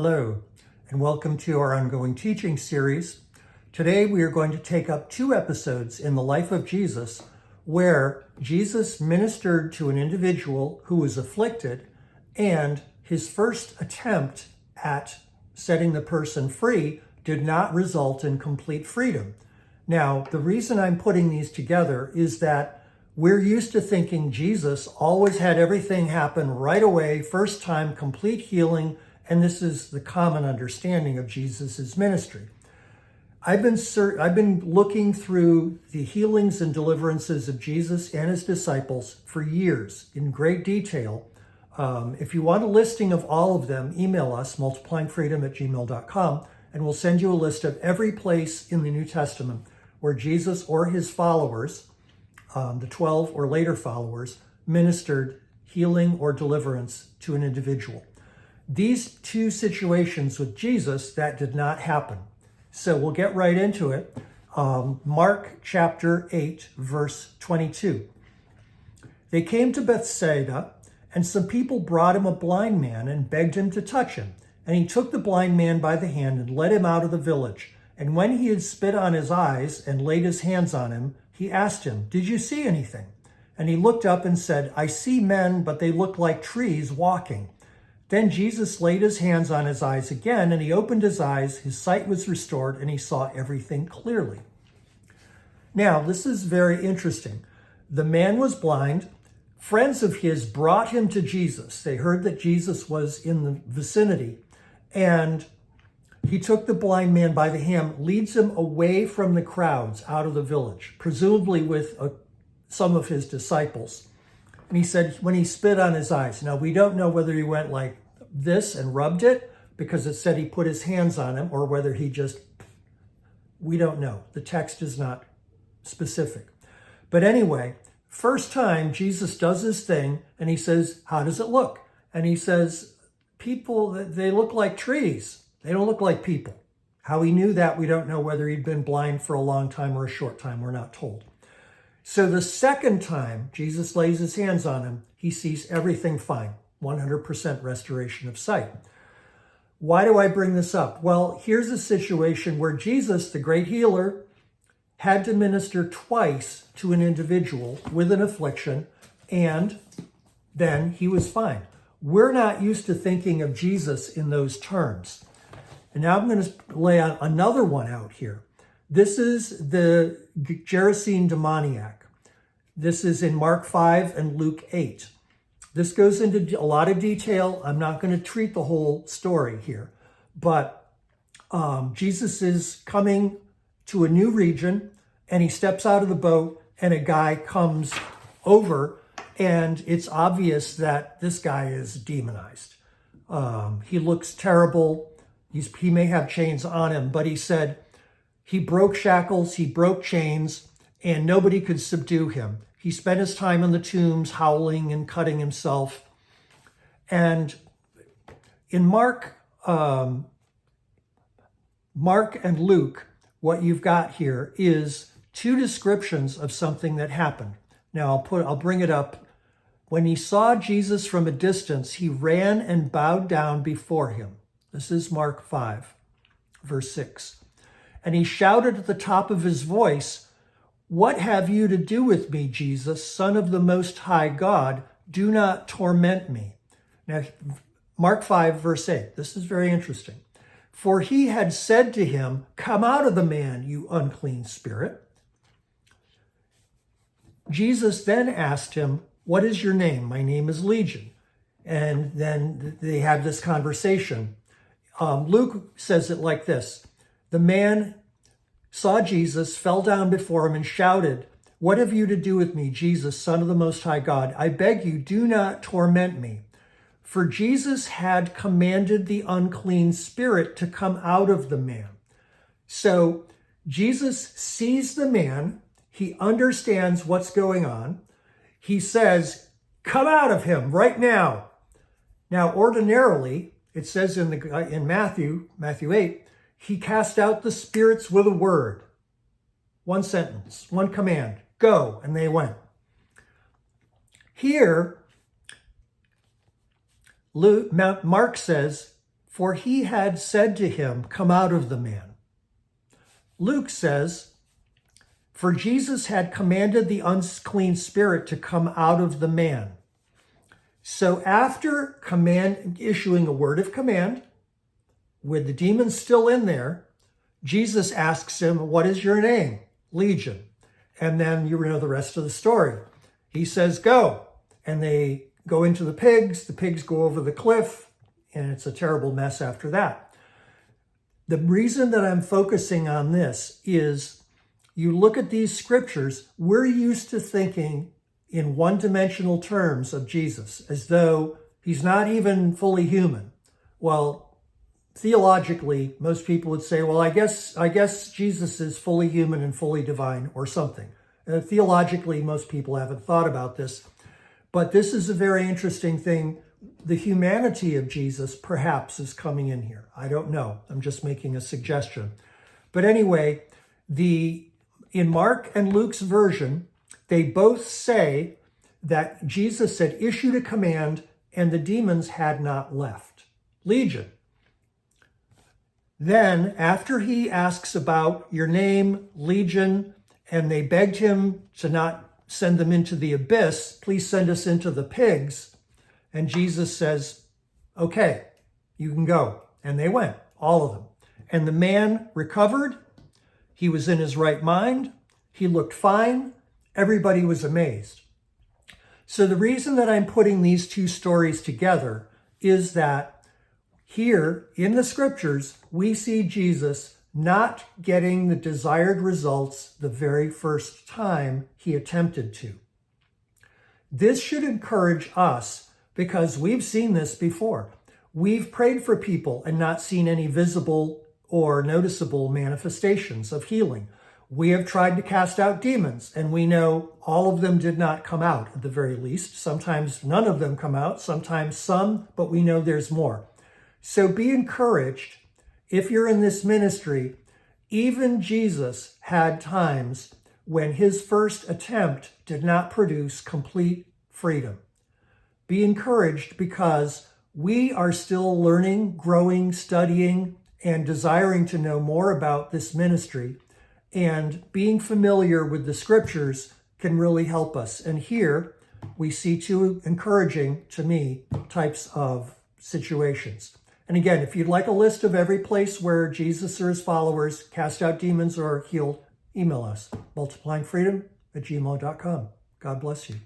Hello, and welcome to our ongoing teaching series. Today we are going to take up 2 episodes in the life of Jesus where Jesus ministered to an individual who was afflicted, and his first attempt at setting the person free did not result in complete freedom. Now, the reason I'm putting these together is that we're used to thinking Jesus always had everything happen right away, first time, complete healing, and this is the common understanding of Jesus's ministry. I've been looking through the healings and deliverances of Jesus and his disciples for years in great detail. If you want a listing of all of them, email us, multiplyingfreedom@gmail.com, and we'll send you a list of every place in the New Testament where Jesus or his followers, the 12 or later followers, ministered healing or deliverance to an individual. These 2 situations with Jesus, that did not happen. So we'll get right into it. Mark chapter 8, verse 22. They came to Bethsaida, and some people brought him a blind man and begged him to touch him. And he took the blind man by the hand and led him out of the village. And when he had spit on his eyes and laid his hands on him, he asked him, "Did you see anything?" And he looked up and said, "I see men, but they look like trees walking." Then Jesus laid his hands on his eyes again, and he opened his eyes, his sight was restored, and he saw everything clearly. Now, this is very interesting. The man was blind. Friends of his brought him to Jesus. They heard that Jesus was in the vicinity, and he took the blind man by the hand, leads him away from the crowds out of the village, presumably with some of his disciples. And he said, when he spit on his eyes. Now, we don't know whether he went like this and rubbed it, because it said he put his hands on him, or whether he just, we don't know. The text is not specific. But anyway, first time Jesus does his thing, and he says, "How does it look?" And he says, "People, they look like trees. They don't look like people." How he knew that, we don't know. Whether he'd been blind for a long time or a short time, we're not told. So the second time Jesus lays his hands on him, he sees everything fine, 100% restoration of sight. Why do I bring this up? Well, here's a situation where Jesus, the great healer, had to minister twice to an individual with an affliction, and then he was fine. We're not used to thinking of Jesus in those terms. And now I'm going to lay out another one out here. This is the Gerasene demoniac. This is in Mark 5 and Luke 8. This goes into a lot of detail. I'm not going to treat the whole story here. But Jesus is coming to a new region, and he steps out of the boat, and a guy comes over, and it's obvious that this guy is demonized. He looks terrible. He may have chains on him, but he said he broke shackles, he broke chains, and nobody could subdue him. He spent his time in the tombs howling and cutting himself. And in Mark and Luke, what you've got here is 2 descriptions of something that happened. Now I'll bring it up. When he saw Jesus from a distance, he ran and bowed down before him. This is Mark 5, verse 6. And he shouted at the top of his voice, "What have you to do with me, Jesus, Son of the Most High God? Do not torment me." Now, Mark 5, verse 8. This is very interesting. For he had said to him, "Come out of the man, you unclean spirit." Jesus then asked him, "What is your name?" "My name is Legion." And then they had this conversation. Luke says it like this. The man saw Jesus, fell down before him, and shouted, "What have you to do with me, Jesus, Son of the Most High God? I beg you, do not torment me." For Jesus had commanded the unclean spirit to come out of the man. So Jesus sees the man. He understands what's going on. He says, "Come out of him right now." Now, ordinarily, it says in Matthew 8, he cast out the spirits with a word. One sentence, one command, go, and they went. Here, Mark says, for he had said to him, come out of the man. Luke says, for Jesus had commanded the unclean spirit to come out of the man. So after issuing a word of command, with the demon still in there, Jesus asks him, what is your name? Legion. And then you know the rest of the story. He says, go. And they go into the pigs go over the cliff, and it's a terrible mess after that. The reason that I'm focusing on this is you look at these scriptures, we're used to thinking in one-dimensional terms of Jesus, as though he's not even fully human. Well, theologically, most people would say, well, I guess Jesus is fully human and fully divine or something. Theologically, most people haven't thought about this, but this is a very interesting thing. The humanity of Jesus perhaps is coming in here. I don't know. I'm just making a suggestion. But anyway, in Mark and Luke's version, they both say that Jesus had issued a command and the demons had not left. Legion. Then, after he asks about your name, Legion, and they begged him to not send them into the abyss, please send us into the pigs. And Jesus says, okay, you can go. And they went, all of them. And the man recovered. He was in his right mind. He looked fine. Everybody was amazed. So the reason that I'm putting these two stories together is that here in the scriptures, we see Jesus not getting the desired results the very first time he attempted to. This should encourage us because we've seen this before. We've prayed for people and not seen any visible or noticeable manifestations of healing. We have tried to cast out demons, and we know all of them did not come out at the very least. Sometimes none of them come out, sometimes some, but we know there's more. So be encouraged. If you're in this ministry, even Jesus had times when his first attempt did not produce complete freedom. Be encouraged because we are still learning, growing, studying, and desiring to know more about this ministry. And being familiar with the scriptures can really help us. And here we see two encouraging, to me, types of situations. And again, if you'd like a list of every place where Jesus or his followers cast out demons or healed, email us, multiplyingfreedom@gmail.com. God bless you.